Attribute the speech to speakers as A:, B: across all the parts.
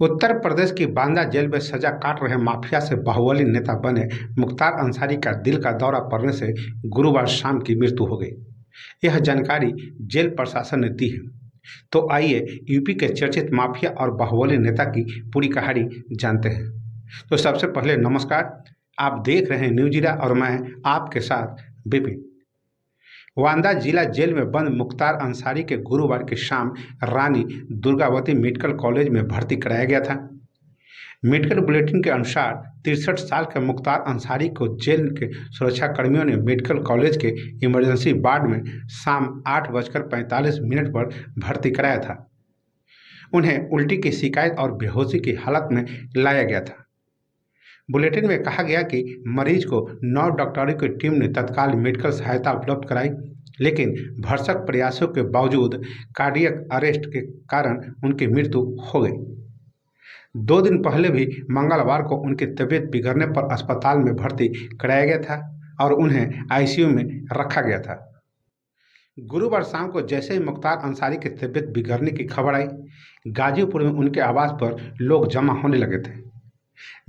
A: उत्तर प्रदेश की बांदा जेल में सजा काट रहे माफिया से बाहुबली नेता बने मुख्तार अंसारी का दिल का दौरा पड़ने से गुरुवार शाम की मृत्यु हो गई। यह जानकारी जेल प्रशासन ने दी है। तो आइए यूपी के चर्चित माफिया और बाहुबली नेता की पूरी कहानी जानते हैं। तो सबसे पहले नमस्कार, आप देख रहे हैं न्यूज़ और मैं आपके साथ विपिन। वांदा जिला जेल में बंद मुख्तार अंसारी के गुरुवार की शाम रानी दुर्गावती मेडिकल कॉलेज में भर्ती कराया गया था। मेडिकल बुलेटिन के अनुसार 63 साल के मुख्तार अंसारी को जेल के सुरक्षाकर्मियों ने मेडिकल कॉलेज के इमरजेंसी वार्ड में शाम 8:45 पर भर्ती कराया था। उन्हें उल्टी की शिकायत और बेहोशी की हालत में लाया गया था। बुलेटिन में कहा गया कि मरीज को 9 डॉक्टरों की टीम ने तत्काल मेडिकल सहायता उपलब्ध कराई, लेकिन भरसक प्रयासों के बावजूद कार्डियक अरेस्ट के कारण उनकी मृत्यु हो गई। 2 दिन पहले भी मंगलवार को उनकी तबीयत बिगड़ने पर अस्पताल में भर्ती कराया गया था और उन्हें आईसीयू में रखा गया था। गुरुवार शाम को जैसे ही मुख्तार अंसारी की तबीयत बिगड़ने की खबर आई, गाजीपुर में उनके आवास पर लोग जमा होने लगे थे।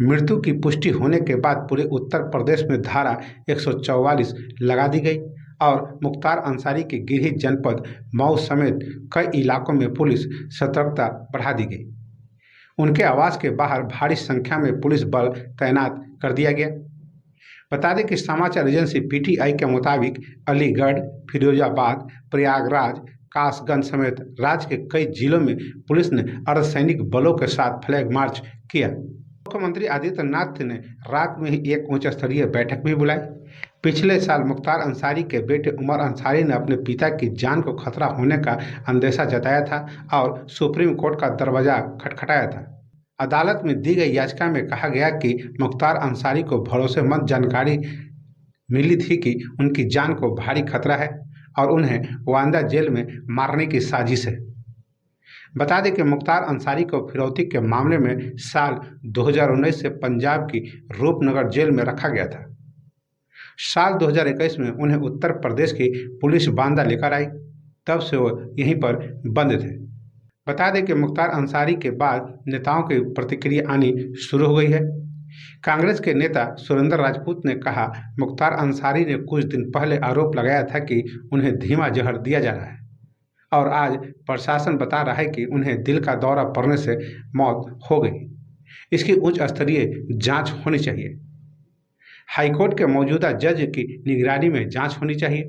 A: मृत्यु की पुष्टि होने के बाद पूरे उत्तर प्रदेश में धारा 144 लगा दी गई और मुख्तार अंसारी के गृह जनपद मऊ समेत कई इलाकों में पुलिस सतर्कता बढ़ा दी गई। उनके आवास के बाहर भारी संख्या में पुलिस बल तैनात कर दिया गया। बता दें कि समाचार एजेंसी पीटीआई के मुताबिक अलीगढ़, फिरोजाबाद, प्रयागराज, कासगंज समेत राज्य के कई जिलों में पुलिस ने अर्धसैनिक बलों के साथ फ्लैग मार्च किया। मुख्यमंत्री आदित्यनाथ ने रात में ही एक उच्च स्तरीय बैठक भी बुलाई। पिछले साल मुख्तार अंसारी के बेटे उमर अंसारी ने अपने पिता की जान को खतरा होने का अंदेशा जताया था और सुप्रीम कोर्ट का दरवाजा खटखटाया था। अदालत में दी गई याचिका में कहा गया कि मुख्तार अंसारी को भरोसेमंद जानकारी मिली थी कि उनकी जान को भारी खतरा है और उन्हें वांदा जेल में मारने की साजिश है। बता दें कि मुख्तार अंसारी को फिरौती के मामले में साल 2019 से पंजाब की रूपनगर जेल में रखा गया था। साल 2021 में उन्हें उत्तर प्रदेश की पुलिस बांदा लेकर आई, तब से वो यहीं पर बंद थे। बता दें कि मुख्तार अंसारी के बाद नेताओं की प्रतिक्रिया आनी शुरू हो गई है। कांग्रेस के नेता सुरेंद्र राजपूत ने कहा, मुख्तार अंसारी ने कुछ दिन पहले आरोप लगाया था कि उन्हें धीमा जहर दिया जा रहा है और आज प्रशासन बता रहा है कि उन्हें दिल का दौरा पड़ने से मौत हो गई। इसकी उच्च स्तरीय जांच होनी चाहिए। हाईकोर्ट के मौजूदा जज की निगरानी में जांच होनी चाहिए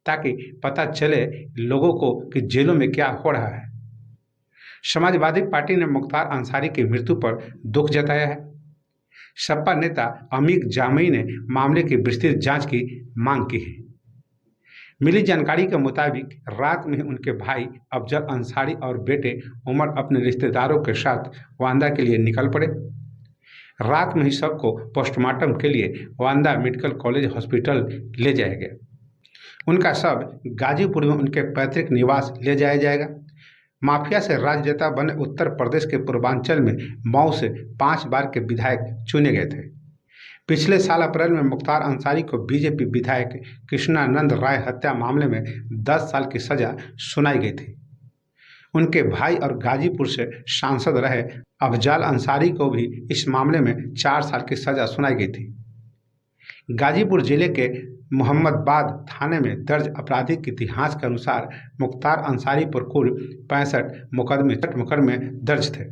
A: ताकि पता चले लोगों को कि जेलों में क्या हो रहा है। समाजवादी पार्टी ने मुख्तार अंसारी की मृत्यु पर दुख जताया है। सपा नेता अमीक जामई ने मामले की विस्तृत जांच की मांग की है। मिली जानकारी के मुताबिक रात में उनके भाई अफजल अंसारी और बेटे उमर अपने रिश्तेदारों के साथ वांदा के लिए निकल पड़े। रात में ही सबको पोस्टमार्टम के लिए वांदा मेडिकल कॉलेज हॉस्पिटल ले जाया गया। उनका शव गाजीपुर में उनके पैतृक निवास ले जाया जाएगा। माफिया से राजनेता बने उत्तर प्रदेश के पूर्वांचल में मऊ से 5 बार के विधायक चुने गए थे। पिछले साल अप्रैल में मुख्तार अंसारी को बीजेपी विधायक कृष्णानंद राय हत्या मामले में 10 साल की सजा सुनाई गई थी। उनके भाई और गाजीपुर से सांसद रहे अफजाल अंसारी को भी इस मामले में 4 साल की सजा सुनाई गई थी। गाजीपुर जिले के मोहम्मदाबाद थाने में दर्ज आपराधिक इतिहास के अनुसार मुख्तार अंसारी पर कुल 65 मुकदमे दर्ज थे।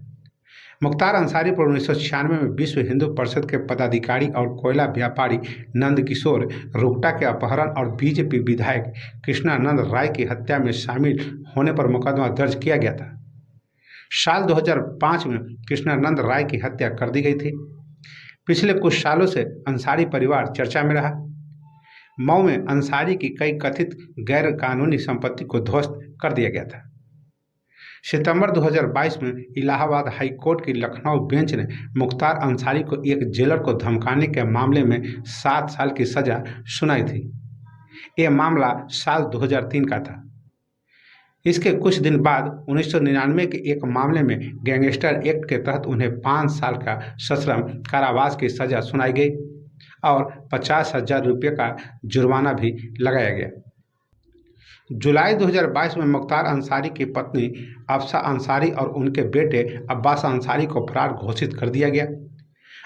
A: मुख्तार अंसारी पर 1996 में विश्व हिंदू परिषद के पदाधिकारी और कोयला व्यापारी नंदकिशोर रुकटा के अपहरण और बीजेपी विधायक कृष्णानंद राय की हत्या में शामिल होने पर मुकदमा दर्ज किया गया था। साल 2005 में कृष्णानंद राय की हत्या कर दी गई थी। पिछले कुछ सालों से अंसारी परिवार चर्चा में रहा। मऊ में अंसारी की कई कथित गैर कानूनी संपत्ति को ध्वस्त कर दिया गया था। सितंबर 2022 में इलाहाबाद हाई कोर्ट की लखनऊ बेंच ने मुख्तार अंसारी को एक जेलर को धमकाने के मामले में 7 साल की सजा सुनाई थी। यह मामला साल 2003 का था। इसके कुछ दिन बाद 1999 के एक मामले में गैंगस्टर एक्ट के तहत उन्हें 5 साल का सश्रम कारावास की सजा सुनाई गई और 50,000 रुपये का जुर्माना भी लगाया गया। जुलाई 2022 में मुख्तार अंसारी की पत्नी अफसा अंसारी और उनके बेटे अब्बास अंसारी को फरार घोषित कर दिया गया।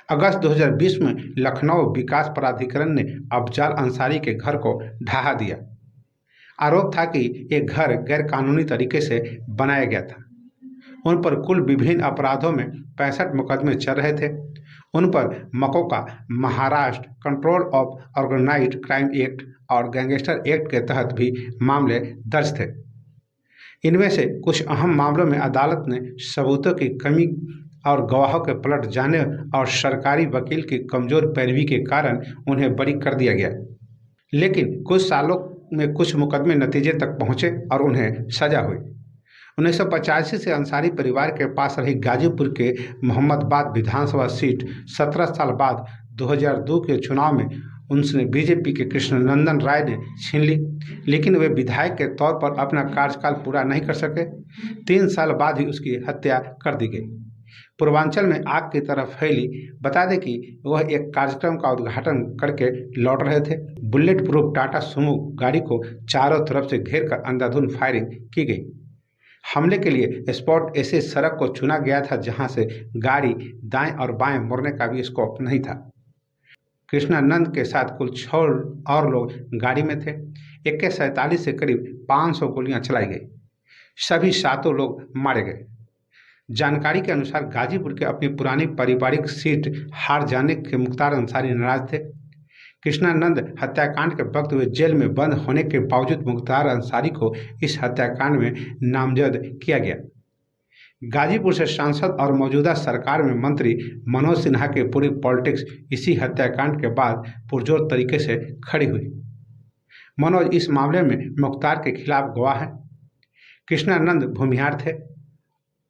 A: अगस्त 2020 में लखनऊ विकास प्राधिकरण ने अफजाल अंसारी के घर को ढहा दिया। आरोप था कि ये घर गैरकानूनी तरीके से बनाया गया था। उन पर कुल विभिन्न अपराधों में 65 मुकदमे चल रहे थे। उन पर MCOCA Maharashtra control of organised crime act और गैंगस्टर एक्ट के तहत भी मामले दर्ज थे। इनमें से कुछ अहम मामलों में अदालत ने सबूतों की कमी और गवाहों के पलट जाने और सरकारी वकील की कमजोर पैरवी के कारण उन्हें बरी कर दिया गया। लेकिन कुछ सालों में कुछ मुकदमे नतीजे तक पहुंचे और उन्हें सजा हुई। 1985 से अंसारी परिवार के पास रही गाजीपुर के मोहम्मदाबाद विधानसभा सीट 17 साल बाद 2002 के चुनाव में उनसे बीजेपी के कृष्णनंदन राय ने छीन ली, लेकिन वे विधायक के तौर पर अपना कार्यकाल पूरा नहीं कर सके। 3 साल बाद ही उसकी हत्या कर दी गई। पूर्वांचल में आग की तरह फैली। बता दें कि वह एक कार्यक्रम का उद्घाटन करके लौट रहे थे। बुलेट प्रूफ टाटा सुमो गाड़ी को चारों तरफ से घेर कर अंधाधुंध फायरिंग की गई। हमले के लिए स्पॉट ऐसे सड़क को चुना गया था जहां से गाड़ी दाएं और बाएं मुड़ने का भी स्कोप नहीं था। कृष्णानंद के साथ कुल 6 और लोग गाड़ी में थे। AK-47 से करीब 500 गोलियां चलाई गई। सभी 7 लोग मारे गए। जानकारी के अनुसार गाजीपुर के अपनी पुरानी पारिवारिक सीट हार जाने के मुख्तार अंसारी नाराज थे। कृष्णानंद हत्याकांड के वक्त वे जेल में बंद होने के बावजूद मुख्तार अंसारी को इस हत्याकांड में नामजद किया गया। गाजीपुर से सांसद और मौजूदा सरकार में मंत्री मनोज सिन्हा की पूरी पॉलिटिक्स इसी हत्याकांड के बाद पुरजोर तरीके से खड़ी हुई। मनोज इस मामले में मुख्तार के खिलाफ गवाह है। कृष्णानंद भूमिहार थे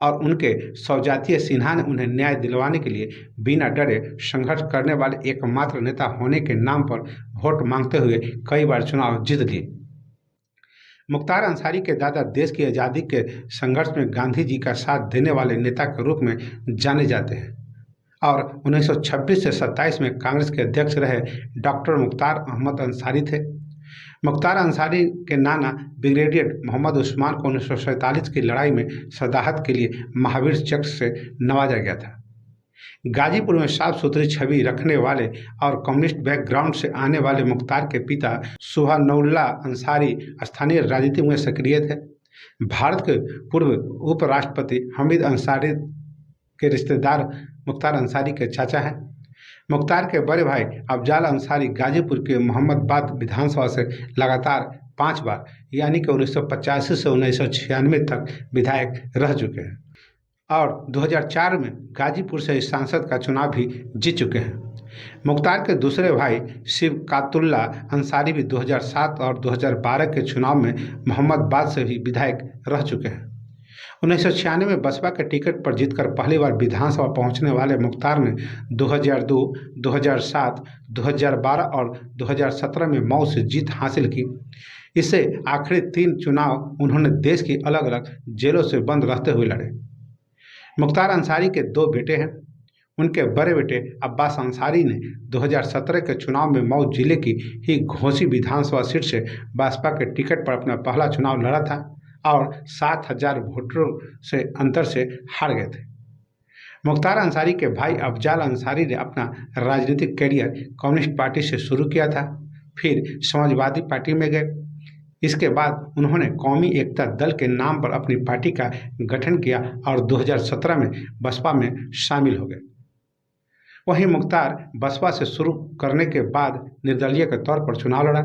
A: और उनके सौजातीय सिन्हा ने उन्हें न्याय दिलवाने के लिए बिना डरे संघर्ष करने वाले एकमात्र नेता होने के नाम पर वोट मांगते हुए कई बार चुनाव जीत लिए। मुख्तार अंसारी के दादा देश की आज़ादी के संघर्ष में गांधी जी का साथ देने वाले नेता के रूप में जाने जाते हैं और 1926 से 27 में कांग्रेस के अध्यक्ष रहे डॉक्टर मुख्तार अहमद अंसारी थे। मुख्तार अंसारी के नाना ब्रिगेडियर मोहम्मद उस्मान को 1947 की लड़ाई में शहादत के लिए महावीर चक्र से नवाजा गया था। गाजीपुर में साफ सुथरी छवि रखने वाले और कम्युनिस्ट बैकग्राउंड से आने वाले मुख्तार के पिता सुभानुल्लाह अंसारी स्थानीय राजनीति में सक्रिय थे। भारत के पूर्व उपराष्ट्रपति हमीद अंसारी के रिश्तेदार मुख्तार अंसारी के चाचा हैं। मुख्तार के बड़े भाई अफजाल अंसारी गाजीपुर के मोहम्मदाबाद विधानसभा से लगातार 5 बार यानी कि 1985 से 1996 तक विधायक रह चुके हैं और 2004 में गाजीपुर से सांसद का चुनाव भी जीत चुके हैं। मुख्तार के दूसरे भाई शिवकातुल्ला अंसारी भी 2007 और 2012 के चुनाव में मोहम्मदाबाद से भी विधायक रह चुके हैं। 1996 में बसपा के टिकट पर जीतकर पहली बार विधानसभा पहुंचने वाले मुख्तार ने 2002, 2007, 2012 और 2017 में मऊ से जीत हासिल की। इससे आखिरी 3 चुनाव उन्होंने देश की अलग अलग जेलों से बंद रहते हुए लड़े। मुख्तार अंसारी के 2 बेटे हैं। उनके बड़े बेटे अब्बास अंसारी ने 2017 के चुनाव में मऊ जिले की ही घोसी विधानसभा सीट से बसपा के टिकट पर अपना पहला चुनाव लड़ा था और 7,000 वोटरों से अंतर से हार गए थे। मुख्तार अंसारी के भाई अफजाल अंसारी ने अपना राजनीतिक करियर कम्युनिस्ट पार्टी से शुरू किया था, फिर समाजवादी पार्टी में गए। इसके बाद उन्होंने कौमी एकता दल के नाम पर अपनी पार्टी का गठन किया और 2017 में बसपा में शामिल हो गए। वहीं मुख्तार बसपा से शुरू करने के बाद निर्दलीय के तौर पर चुनाव लड़ा।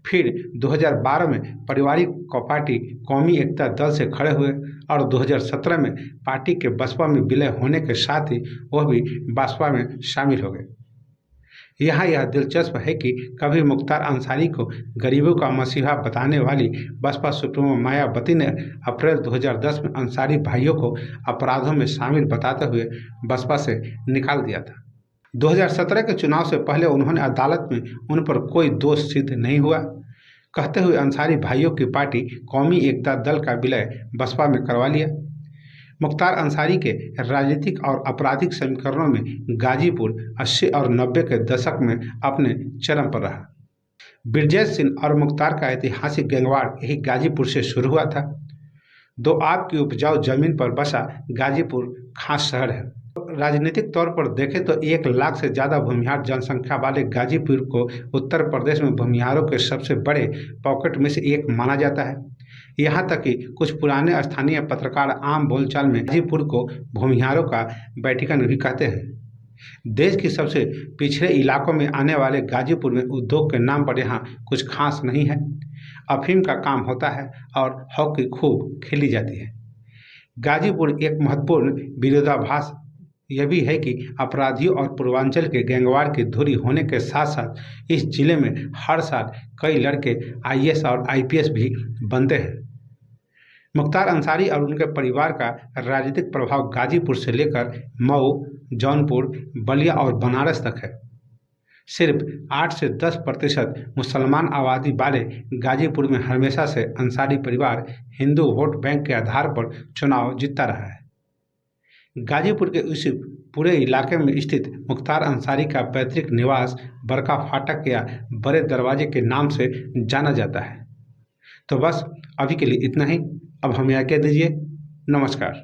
A: फिर 2012 में पारिवारिक पार्टी कौमी एकता दल से खड़े हुए और 2017 में पार्टी के बसपा में विलय होने के साथ ही वह भी बसपा में शामिल हो गए। यहाँ यह दिलचस्प है कि कभी मुख्तार अंसारी को गरीबों का मसीहा बताने वाली बसपा सुप्रीमो मायावती ने अप्रैल 2010 में अंसारी भाइयों को अपराधों में शामिल बताते हुए बसपा से निकाल दिया था। 2017 के चुनाव से पहले उन्होंने अदालत में उन पर कोई दोष सिद्ध नहीं हुआ कहते हुए अंसारी भाइयों की पार्टी कौमी एकता दल का विलय बसपा में करवा लिया। मुख्तार अंसारी के राजनीतिक और आपराधिक समीकरणों में गाजीपुर 80 और 90 के दशक में अपने चरम पर रहा। ब्रजेश सिंह और मुख्तार का ऐतिहासिक गैंगवार यही गाजीपुर से शुरू हुआ था। दो आग की उपजाऊ जमीन पर बसा गाजीपुर खास शहर है। राजनीतिक तौर पर देखें तो 1 लाख से ज़्यादा भूमिहार जनसंख्या वाले गाजीपुर को उत्तर प्रदेश में भूमिहारों के सबसे बड़े पॉकेट में से एक माना जाता है। यहाँ तक कि कुछ पुराने स्थानीय पत्रकार आम बोलचाल में गाजीपुर को भूमिहारों का वैटिकन भी कहते हैं। देश की सबसे पिछड़े इलाकों में आने वाले गाजीपुर में उद्योग के नाम पर यहाँ कुछ खास नहीं है। अफीम का काम होता है और हॉकी खूब खेली जाती है। गाजीपुर एक महत्वपूर्ण विरोधाभास यह भी है कि अपराधियों और पूर्वांचल के गैंगवार की धुरी होने के साथ साथ इस जिले में हर साल कई लड़के आईएएस और आईपीएस भी बनते हैं। मुख्तार अंसारी और उनके परिवार का राजनीतिक प्रभाव गाजीपुर से लेकर मऊ, जौनपुर, बलिया और बनारस तक है। सिर्फ 8 से 10% मुसलमान आबादी वाले गाजीपुर में हमेशा से अंसारी परिवार हिंदू वोट बैंक के आधार पर चुनाव जीतता रहा है। गाजीपुर के इस पूरे इलाके में स्थित मुख्तार अंसारी का पैतृक निवास बरका फाटक या बड़े दरवाजे के नाम से जाना जाता है। तो बस अभी के लिए इतना ही। अब हमें आज्ञा दीजिए। नमस्कार।